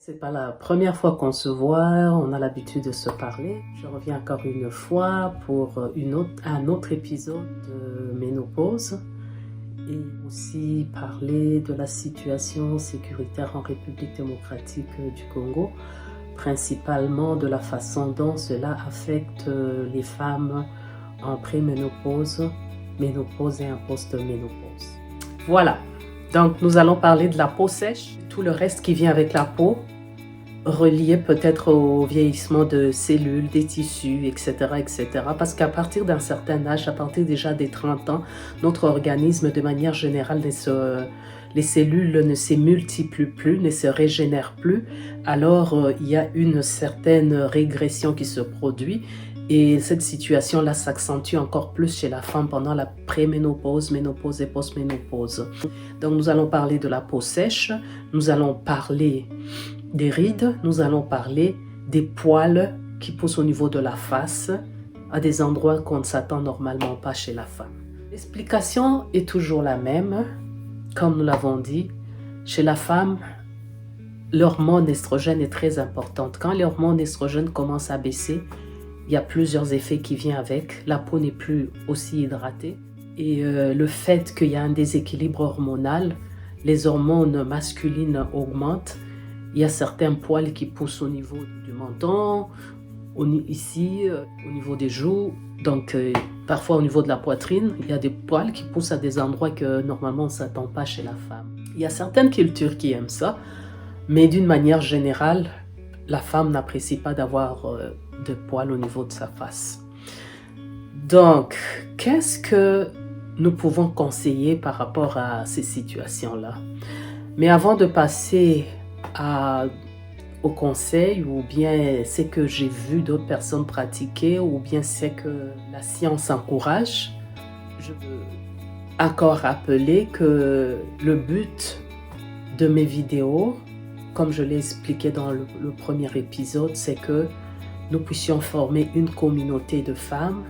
C'est pas la première fois qu'on se voit, on a l'habitude de se parler. Je reviens encore une fois pour un autre épisode de Ménopause et aussi parler de la situation sécuritaire en République démocratique du Congo, principalement de la façon dont cela affecte les femmes en préménopause, ménopause et en post-ménopause. Voilà, donc nous allons parler de la peau sèche, tout le reste qui vient avec la peau, relié peut-être au vieillissement de cellules, des tissus, etc. Parce qu'à partir d'un certain âge, à partir déjà des 30 ans, notre organisme, de manière générale, les cellules ne se multiplient plus, ne se régénèrent plus. Alors, il y a une certaine régression qui se produit. Et cette situation-là s'accentue encore plus chez la femme pendant la préménopause, ménopause et postménopause. Donc, nous allons parler de la peau sèche, nous allons parler des rides, nous allons parler des poils qui poussent au niveau de la face, à des endroits qu'on ne s'attend normalement pas chez la femme. L'explication est toujours la même, comme nous l'avons dit. Chez la femme, l'hormone estrogène est très importante. Quand l'hormone estrogène commence à baisser, il y a plusieurs effets qui viennent avec. La peau n'est plus aussi hydratée. Et le fait qu'il y a un déséquilibre hormonal, les hormones masculines augmentent. Il y a certains poils qui poussent au niveau du menton, ici, au niveau des joues. Donc, parfois au niveau de la poitrine, il y a des poils qui poussent à des endroits que normalement on ne s'attend pas chez la femme. Il y a certaines cultures qui aiment ça, mais d'une manière générale, la femme n'apprécie pas d'avoir de poils au niveau de sa face. Donc, qu'est-ce que nous pouvons conseiller par rapport à ces situations-là? Mais avant de passer au conseil, ou bien c'est que j'ai vu d'autres personnes pratiquer, ou bien c'est que la science encourage, je veux encore rappeler que le but de mes vidéos, comme je l'ai expliqué dans le premier épisode, c'est que nous puissions former une communauté de femmes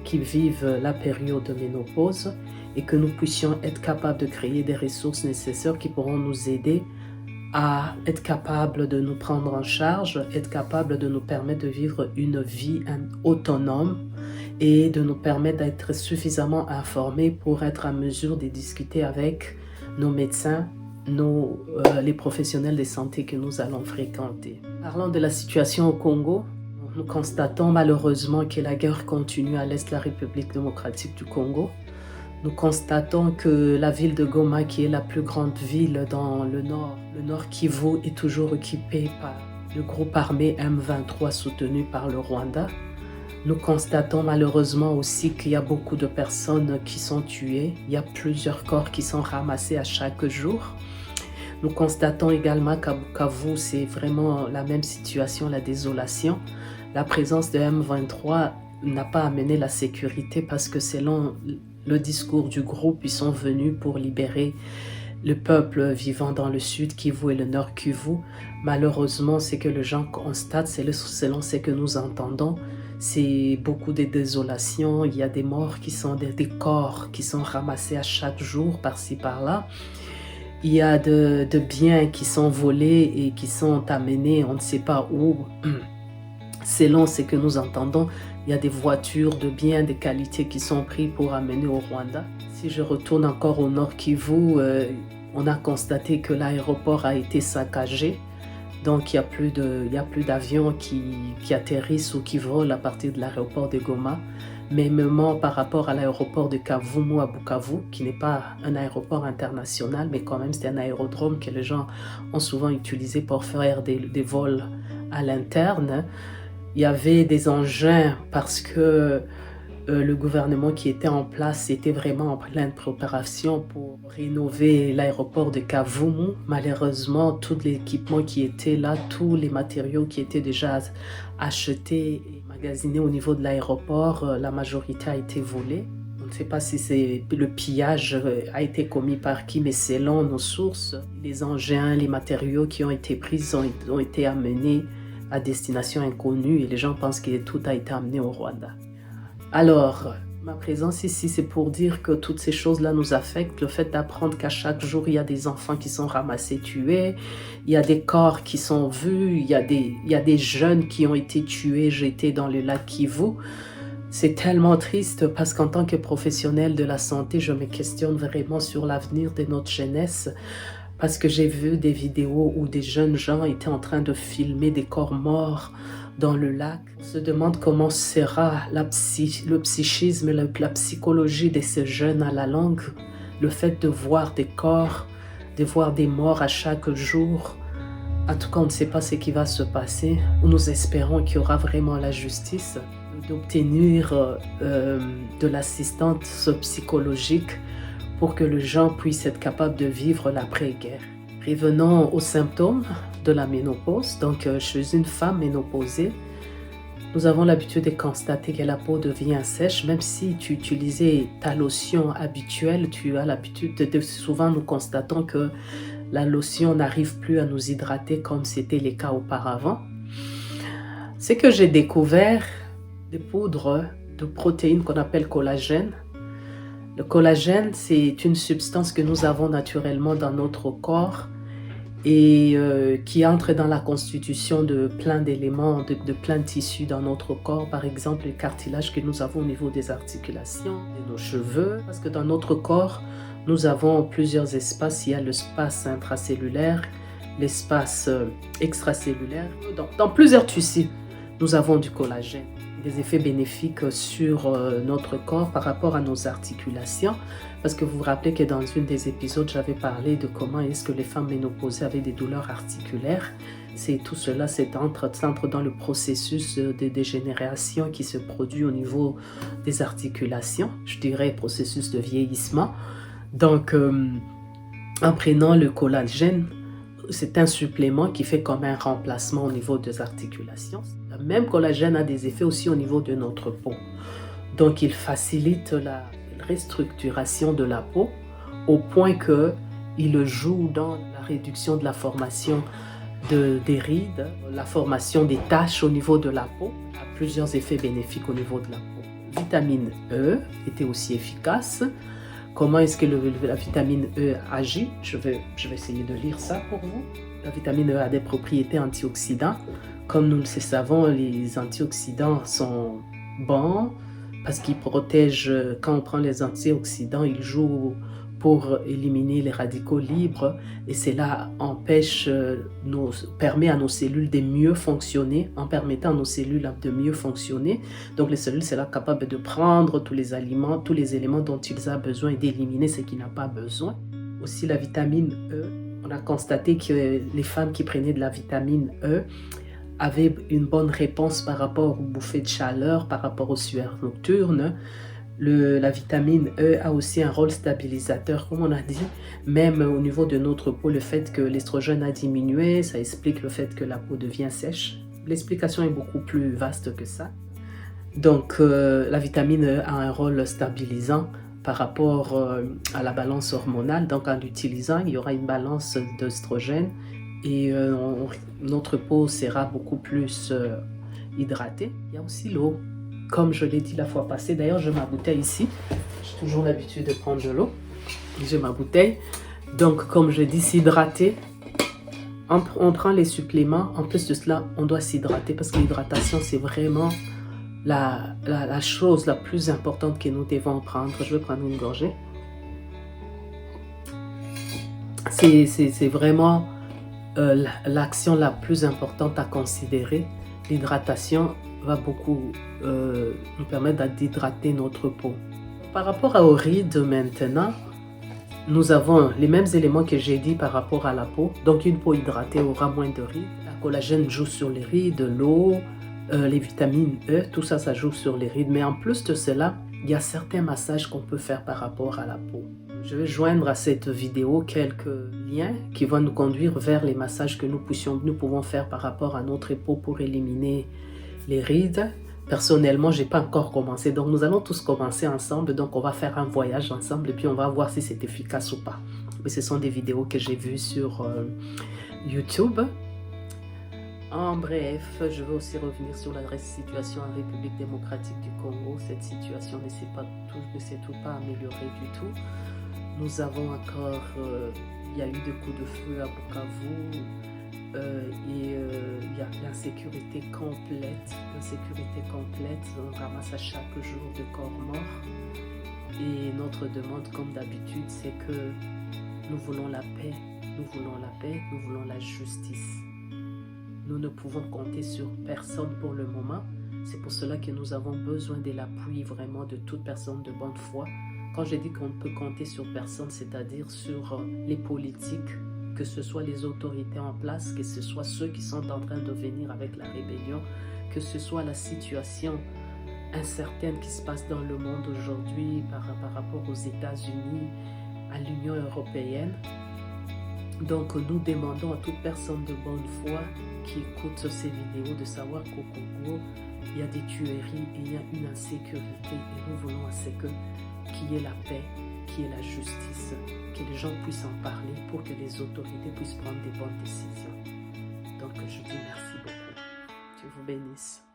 qui vivent la période de ménopause et que nous puissions être capables de créer des ressources nécessaires qui pourront nous aider à être capable de nous prendre en charge, être capable de nous permettre de vivre une vie autonome et de nous permettre d'être suffisamment informés pour être à mesure de discuter avec nos médecins, les professionnels de santé que nous allons fréquenter. Parlant de la situation au Congo, nous constatons malheureusement que la guerre continue à l'est de la République démocratique du Congo. Nous constatons que la ville de Goma, qui est la plus grande ville dans le nord Kivu, est toujours occupée par le groupe armé M23 soutenu par le Rwanda. Nous constatons malheureusement aussi qu'il y a beaucoup de personnes qui sont tuées. Il y a plusieurs corps qui sont ramassés à chaque jour. Nous constatons également qu'à Bukavu, c'est vraiment la même situation, la désolation. La présence de M23 n'a pas amené la sécurité parce que selon le discours du groupe, ils sont venus pour libérer le peuple vivant dans le sud Kivu et le nord Kivu. Malheureusement, ce que les gens constatent, selon ce que nous entendons, c'est beaucoup de désolation. Il y a des morts qui sont des corps qui sont ramassés à chaque jour par-ci par-là. Il y a de biens qui sont volés et qui sont amenés, on ne sait pas où. Selon ce que nous entendons, il y a des voitures de biens de qualité qui sont prises pour amener au Rwanda. Si je retourne encore au nord Kivu, on a constaté que l'aéroport a été saccagé. Donc, il n'y a plus d'avions qui atterrissent ou qui volent à partir de l'aéroport de Goma. Même par rapport à l'aéroport de Kavumu à Bukavu, qui n'est pas un aéroport international, mais quand même c'est un aérodrome que les gens ont souvent utilisé pour faire des vols à l'interne. Il y avait des engins parce que le gouvernement qui était en place était vraiment en pleine préparation pour rénover l'aéroport de Kavumu. Malheureusement, tout l'équipement qui était là, tous les matériaux qui étaient déjà achetés et magasinés au niveau de l'aéroport, la majorité a été volée. On ne sait pas si le pillage a été commis par qui, mais selon nos sources, les engins, les matériaux qui ont été pris ont été amenés à destination inconnue et les gens pensent que tout a été amené au Rwanda. Alors, Ma présence ici, c'est pour dire que toutes ces choses-là nous affectent. Le fait d'apprendre qu'à chaque jour, il y a des enfants qui sont ramassés, tués. Il y a des corps qui sont vus. Il y a des jeunes qui ont été tués, jetés dans le lac Kivu. C'est tellement triste parce qu'en tant que professionnel de la santé, je me questionne vraiment sur l'avenir de notre jeunesse. Parce que j'ai vu des vidéos où des jeunes gens étaient en train de filmer des corps morts dans le lac. On se demande comment sera le psychisme, la psychologie de ces jeunes à la longue. Le fait de voir des corps, de voir des morts à chaque jour. En tout cas, on ne sait pas ce qui va se passer. Nous espérons qu'il y aura vraiment la justice, d'obtenir de l'assistance psychologique pour que les gens puissent être capables de vivre l'après-guerre. Revenons aux symptômes de la ménopause. Donc, je suis une femme ménopausée. Nous avons l'habitude de constater que la peau devient sèche, même si tu utilisais ta lotion habituelle, tu as l'habitude souvent nous constatons que la lotion n'arrive plus à nous hydrater comme c'était le cas auparavant. C'est que j'ai découvert des poudres de protéines qu'on appelle collagène. Le collagène, c'est une substance que nous avons naturellement dans notre corps et qui entre dans la constitution de plein d'éléments, de plein de tissus dans notre corps. Par exemple, le cartilage que nous avons au niveau des articulations, de nos cheveux. Parce que dans notre corps, nous avons plusieurs espaces. Il y a l'espace intracellulaire, l'espace extracellulaire. Dans plusieurs tissus, nous avons du collagène. Des effets bénéfiques sur notre corps par rapport à nos articulations. Parce que vous vous rappelez que dans une des épisodes, j'avais parlé de comment est-ce que les femmes ménopausées avaient des douleurs articulaires. Tout cela entre dans le processus de dégénération qui se produit au niveau des articulations. Je dirais processus de vieillissement. Donc, en prenant le collagène, c'est un supplément qui fait comme un remplacement au niveau des articulations. Le même collagène a des effets aussi au niveau de notre peau. Donc, il facilite la restructuration de la peau au point qu'il joue dans la réduction de la formation des rides, la formation des taches au niveau de la peau, a plusieurs effets bénéfiques au niveau de la peau. Vitamine E était aussi efficace. Comment est-ce que la vitamine E agit? Je vais essayer de lire ça pour vous. La vitamine E a des propriétés antioxydantes. Comme nous le savons, les antioxydants sont bons parce qu'ils protègent. Quand on prend les antioxydants, ils jouent pour éliminer les radicaux libres et cela permet à nos cellules de mieux fonctionner. En permettant à nos cellules de mieux fonctionner, donc les cellules sont là capables de prendre tous les aliments, tous les éléments dont ils ont besoin et d'éliminer ce qui n'a pas besoin. Aussi la vitamine E, on a constaté que les femmes qui prenaient de la vitamine E avaient une bonne réponse par rapport aux bouffées de chaleur, par rapport aux sueurs nocturnes. La vitamine E a aussi un rôle stabilisateur, comme on a dit, même au niveau de notre peau, le fait que l'estrogène a diminué, ça explique le fait que la peau devient sèche. L'explication est beaucoup plus vaste que ça. Donc, la vitamine E a un rôle stabilisant par rapport à la balance hormonale. Donc, en l'utilisant, il y aura une balance d'œstrogène et notre peau sera beaucoup plus hydratée. Il y a aussi l'eau. Comme je l'ai dit la fois passée, d'ailleurs j'ai ma bouteille ici, j'ai toujours l'habitude de prendre de l'eau, j'ai ma bouteille, donc comme je dis, s'hydrater, on prend les suppléments, en plus de cela on doit s'hydrater parce que l'hydratation c'est vraiment la chose la plus importante que nous devons prendre. Je vais prendre une gorgée. C'est vraiment l'action la plus importante à considérer. L'hydratation va beaucoup nous permettre d'hydrater notre peau. Par rapport aux rides maintenant, nous avons les mêmes éléments que j'ai dit par rapport à la peau. Donc une peau hydratée aura moins de rides. La collagène joue sur les rides, l'eau, les vitamines E, tout ça, ça joue sur les rides. Mais en plus de cela, il y a certains massages qu'on peut faire par rapport à la peau. Je vais joindre à cette vidéo quelques liens qui vont nous conduire vers les massages que nous pouvons faire par rapport à notre peau pour éliminer les rides. Personnellement, je n'ai pas encore commencé, donc nous allons tous commencer ensemble. Donc on va faire un voyage ensemble et puis on va voir si c'est efficace ou pas. Mais ce sont des vidéos que j'ai vues sur YouTube. En bref, je veux aussi revenir sur la situation en République démocratique du Congo. Cette situation ne s'est pas améliorée du tout. Nous avons encore, il y a eu des coups de feu à Bukavu il y a l'insécurité complète. On ramasse à chaque jour de corps morts. Et notre demande, comme d'habitude, c'est que nous voulons la paix, nous voulons la justice. Nous ne pouvons compter sur personne pour le moment. C'est pour cela que nous avons besoin de l'appui vraiment de toute personne de bonne foi. Quand je dis qu'on peut compter sur personne, c'est-à-dire sur les politiques, que ce soit les autorités en place, que ce soit ceux qui sont en train de venir avec la rébellion, que ce soit la situation incertaine qui se passe dans le monde aujourd'hui par rapport aux États-Unis, à l'Union européenne. Donc nous demandons à toute personne de bonne foi qui écoute ces vidéos de savoir qu'au Congo, il y a des tueries et il y a une insécurité et nous voulons à ce qu'il y ait la paix, qu'il y ait la justice, que les gens puissent en parler pour que les autorités puissent prendre des bonnes décisions. Donc je dis merci beaucoup. Dieu vous bénisse.